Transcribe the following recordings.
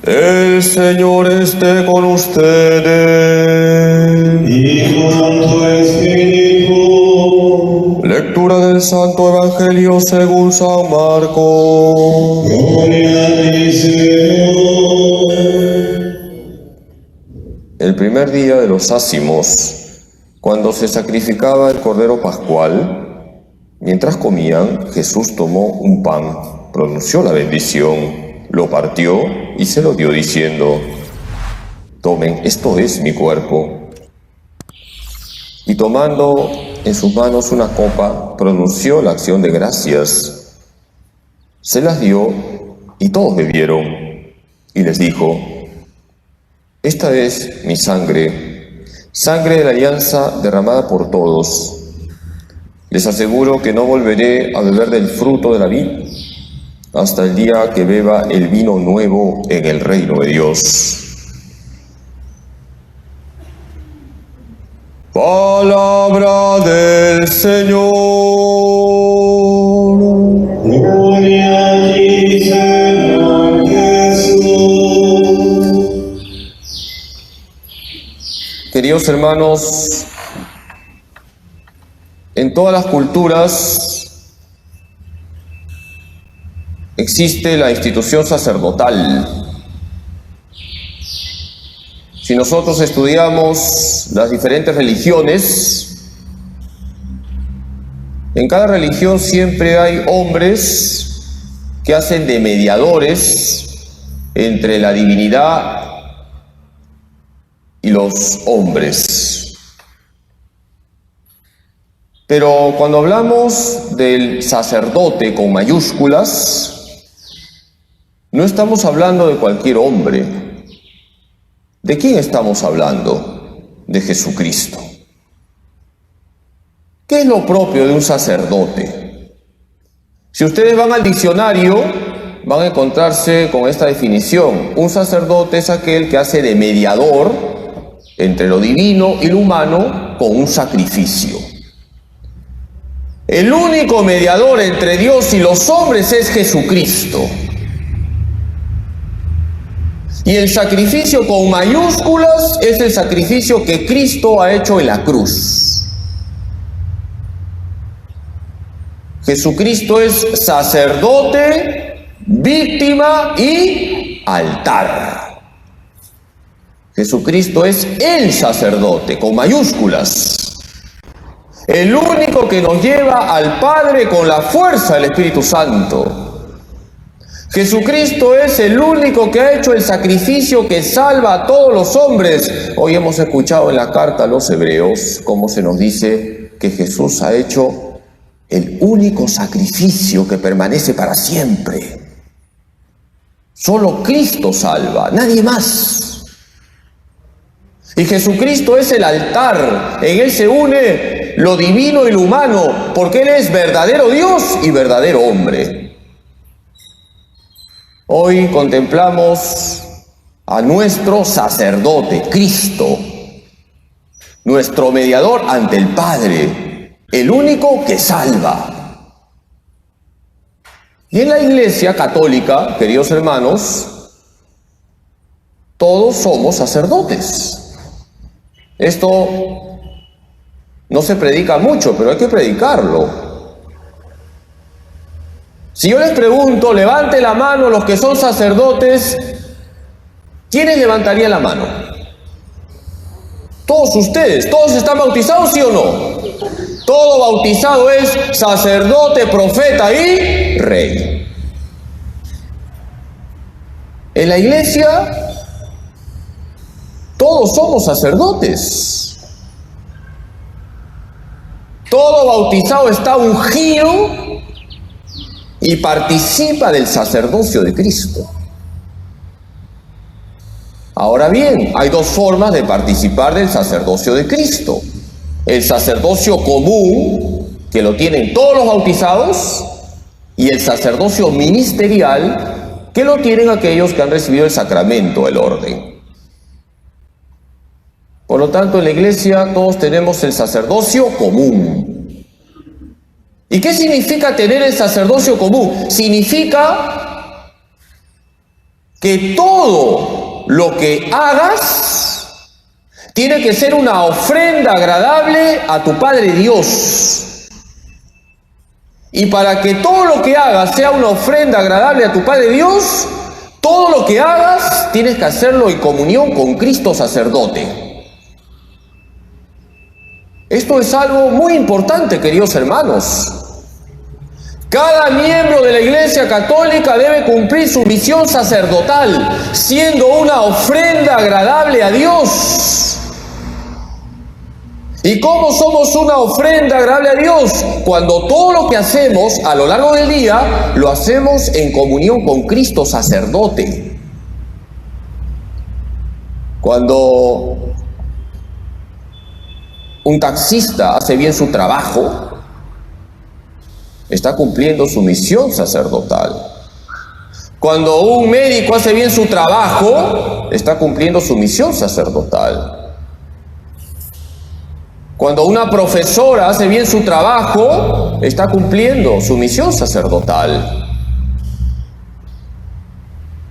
El Señor esté con ustedes. Y con tu espíritu. Lectura del Santo Evangelio según San Marcos. Gloria a ti, Señor. El primer día de los ácimos, cuando se sacrificaba el Cordero Pascual, mientras comían, Jesús tomó un pan, pronunció la bendición, lo partió y se lo dio diciendo: tomen, esto es mi cuerpo. Y tomando en sus manos una copa, pronunció la acción de gracias. Se las dio y todos bebieron. Y les dijo: esta es mi sangre, sangre de la alianza derramada por todos. Les aseguro que no volveré a beber del fruto de la vid hasta el día que beba el vino nuevo en el reino de Dios. Palabra del Señor. Gloria a ti, Señor Jesús. Queridos hermanos, en todas las culturas existe la institución sacerdotal. Si nosotros estudiamos las diferentes religiones, en cada religión siempre hay hombres que hacen de mediadores entre la divinidad y los hombres. Pero cuando hablamos del sacerdote con mayúsculas, no estamos hablando de cualquier hombre. ¿De quién estamos hablando? De Jesucristo. ¿Qué es lo propio de un sacerdote? Si ustedes van al diccionario, van a encontrarse con esta definición. Un sacerdote es aquel que hace de mediador entre lo divino y lo humano con un sacrificio. El único mediador entre Dios y los hombres es Jesucristo. Y el sacrificio con mayúsculas es el sacrificio que Cristo ha hecho en la cruz. Jesucristo es sacerdote, víctima y altar. Jesucristo es el sacerdote con mayúsculas. El único que nos lleva al Padre con la fuerza del Espíritu Santo. Jesucristo es el único que ha hecho el sacrificio que salva a todos los hombres. Hoy hemos escuchado en la carta a los Hebreos cómo se nos dice que Jesús ha hecho el único sacrificio que permanece para siempre. Solo Cristo salva, nadie más. Y Jesucristo es el altar, en Él se une lo divino y lo humano, porque Él es verdadero Dios y verdadero hombre. Hoy contemplamos a nuestro sacerdote, Cristo, nuestro mediador ante el Padre, el único que salva. Y en la Iglesia católica, queridos hermanos, todos somos sacerdotes. Esto no se predica mucho, pero hay que predicarlo. Si yo les pregunto, levante la mano los que son sacerdotes, ¿quiénes levantarían la mano? Todos ustedes, ¿todos están bautizados, sí o no? Todo bautizado es sacerdote, profeta y rey. En la iglesia, todos somos sacerdotes. Todo bautizado está ungido y participa del sacerdocio de Cristo. Ahora bien, hay dos formas de participar del sacerdocio de Cristo. El sacerdocio común, que lo tienen todos los bautizados, y el sacerdocio ministerial, que lo tienen aquellos que han recibido el sacramento del orden. Por lo tanto, en la iglesia todos tenemos el sacerdocio común. ¿Y qué significa tener el sacerdocio común? Significa que todo lo que hagas tiene que ser una ofrenda agradable a tu Padre Dios. Y para que todo lo que hagas sea una ofrenda agradable a tu Padre Dios, todo lo que hagas tienes que hacerlo en comunión con Cristo sacerdote. Esto es algo muy importante, queridos hermanos. Cada miembro de la Iglesia Católica debe cumplir su misión sacerdotal, siendo una ofrenda agradable a Dios. ¿Y cómo somos una ofrenda agradable a Dios? Cuando todo lo que hacemos a lo largo del día, lo hacemos en comunión con Cristo sacerdote. Cuando un taxista hace bien su trabajo, está cumpliendo su misión sacerdotal. Cuando un médico hace bien su trabajo, está cumpliendo su misión sacerdotal. Cuando una profesora hace bien su trabajo, está cumpliendo su misión sacerdotal.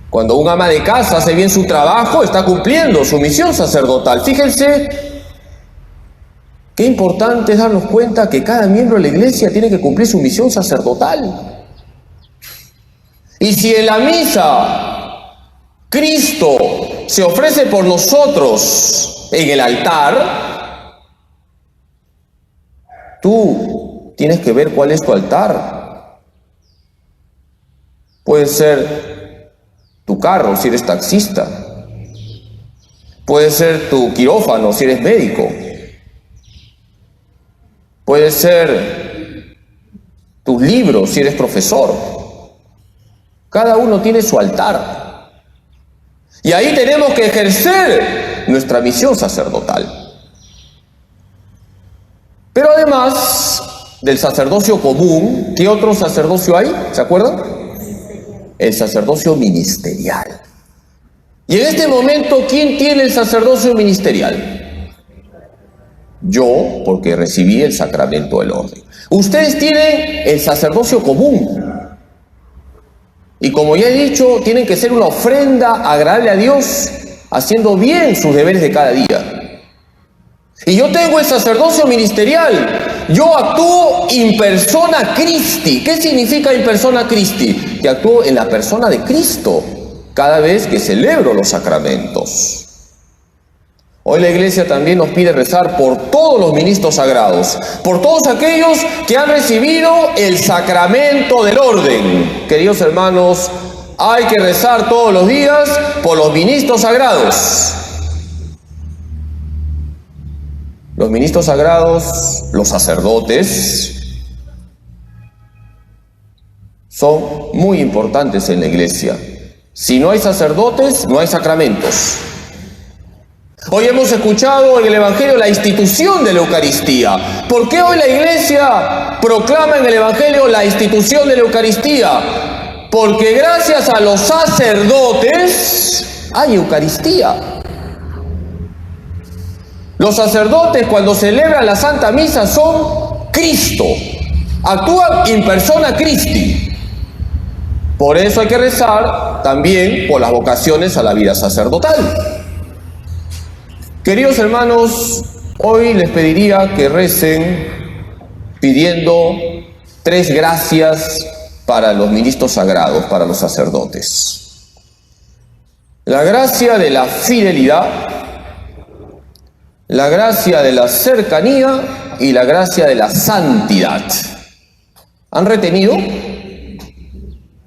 Cuando un ama de casa hace bien su trabajo, está cumpliendo su misión sacerdotal. Fíjense qué importante es darnos cuenta que cada miembro de la iglesia tiene que cumplir su misión sacerdotal. Y si en la misa Cristo se ofrece por nosotros en el altar, tú tienes que ver cuál es tu altar. Puede ser tu carro si eres taxista. Puede ser tu quirófano si eres médico. Puede ser tus libros si eres profesor. Cada uno tiene su altar. Y ahí tenemos que ejercer nuestra misión sacerdotal. Pero además del sacerdocio común, ¿qué otro sacerdocio hay? ¿Se acuerdan? El sacerdocio ministerial. Y en este momento, ¿quién tiene el sacerdocio ministerial? Yo, porque recibí el sacramento del orden. Ustedes tienen el sacerdocio común. Y como ya he dicho, tienen que ser una ofrenda agradable a Dios, haciendo bien sus deberes de cada día. Y yo tengo el sacerdocio ministerial. Yo actúo in persona Christi. ¿Qué significa in persona Christi? Que actúo en la persona de Cristo cada vez que celebro los sacramentos. Hoy la Iglesia también nos pide rezar por todos los ministros sagrados, por todos aquellos que han recibido el sacramento del orden. Queridos hermanos, hay que rezar todos los días por los ministros sagrados. Los ministros sagrados, los sacerdotes, son muy importantes en la Iglesia. Si no hay sacerdotes, no hay sacramentos. Hoy hemos escuchado en el Evangelio la institución de la Eucaristía. ¿Por qué hoy la Iglesia proclama en el Evangelio la institución de la Eucaristía? Porque gracias a los sacerdotes hay Eucaristía. Los sacerdotes, cuando celebran la Santa Misa, son Cristo. Actúan in persona Christi. Por eso hay que rezar también por las vocaciones a la vida sacerdotal. Queridos hermanos, hoy les pediría que recen pidiendo 3 gracias para los ministros sagrados, para los sacerdotes. La gracia de la fidelidad, la gracia de la cercanía y la gracia de la santidad. ¿Han retenido?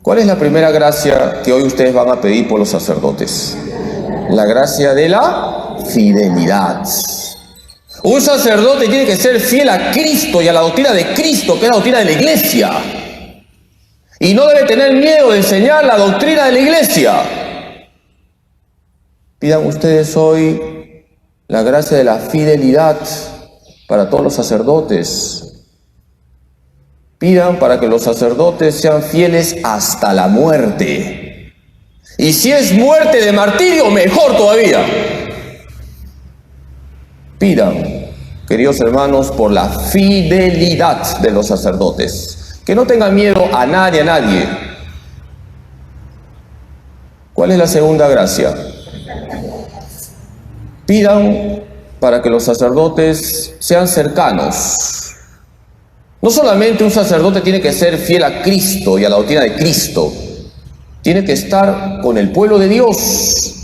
¿Cuál es la primera gracia que hoy ustedes van a pedir por los sacerdotes? La gracia de la fidelidad. Un sacerdote tiene que ser fiel a Cristo y a la doctrina de Cristo, que es la doctrina de la Iglesia. Y no debe tener miedo de enseñar la doctrina de la Iglesia. Pidan ustedes hoy la gracia de la fidelidad para todos los sacerdotes. Pidan para que los sacerdotes sean fieles hasta la muerte. Y si es muerte de martirio, mejor todavía. Pidan, queridos hermanos, por la fidelidad de los sacerdotes. Que no tengan miedo a nadie, ¿Cuál es la segunda gracia? Pidan para que los sacerdotes sean cercanos. No solamente un sacerdote tiene que ser fiel a Cristo y a la doctrina de Cristo, tiene que estar con el pueblo de Dios,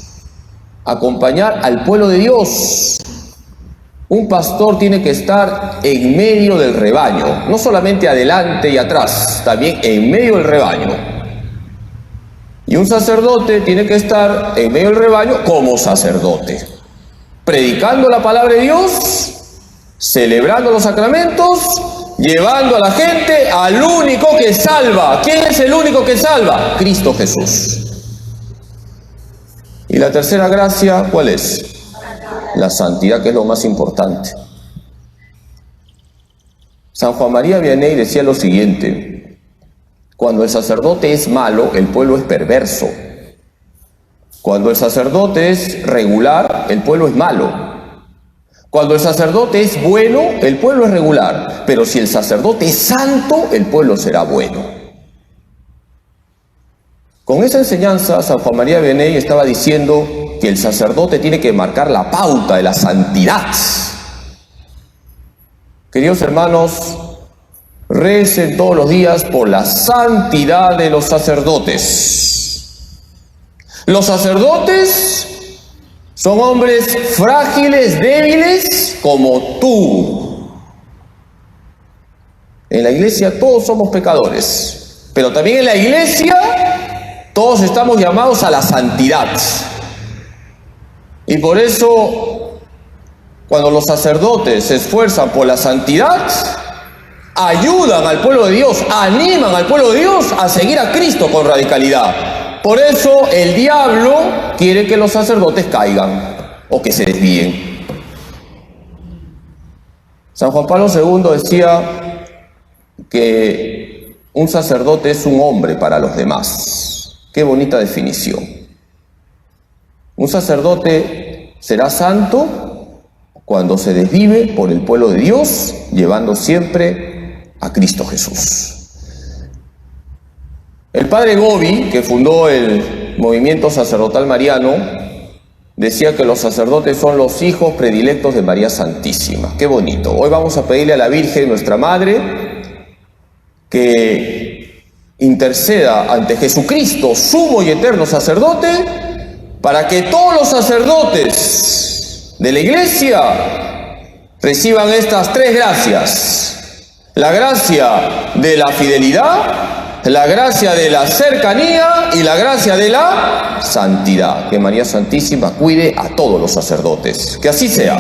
acompañar al pueblo de Dios. Un pastor tiene que estar en medio del rebaño, no solamente adelante y atrás, también en medio del rebaño. Y un sacerdote tiene que estar en medio del rebaño como sacerdote, predicando la palabra de Dios, celebrando los sacramentos, llevando a la gente al único que salva. ¿Quién es el único que salva? Cristo Jesús. Y la tercera gracia, ¿cuál es? La santidad, que es lo más importante. San Juan María Vianney decía lo siguiente: cuando el sacerdote es malo, el pueblo es perverso. Cuando el sacerdote es regular, el pueblo es malo. Cuando el sacerdote es bueno, el pueblo es regular. Pero si el sacerdote es santo, el pueblo será bueno. Con esa enseñanza, San Juan María Vianney estaba diciendo que el sacerdote tiene que marcar la pauta de la santidad. Queridos hermanos, recen todos los días por la santidad de los sacerdotes. Los sacerdotes son hombres frágiles, débiles, como tú. En la iglesia todos somos pecadores, pero también en la iglesia todos estamos llamados a la santidad. Y por eso, cuando los sacerdotes se esfuerzan por la santidad, ayudan al pueblo de Dios, animan al pueblo de Dios a seguir a Cristo con radicalidad. Por eso el diablo quiere que los sacerdotes caigan o que se desvíen. San Juan Pablo II decía que un sacerdote es un hombre para los demás. Qué bonita definición. Un sacerdote será santo cuando se desvive por el pueblo de Dios, llevando siempre a Cristo Jesús. El padre Gobi, que fundó el movimiento sacerdotal mariano, decía que los sacerdotes son los hijos predilectos de María Santísima. Qué bonito. Hoy vamos a pedirle a la Virgen, nuestra Madre, que interceda ante Jesucristo, sumo y eterno sacerdote, para que todos los sacerdotes de la Iglesia reciban estas tres gracias: la gracia de la fidelidad, la gracia de la cercanía y la gracia de la santidad. Que María Santísima cuide a todos los sacerdotes. Que así sea.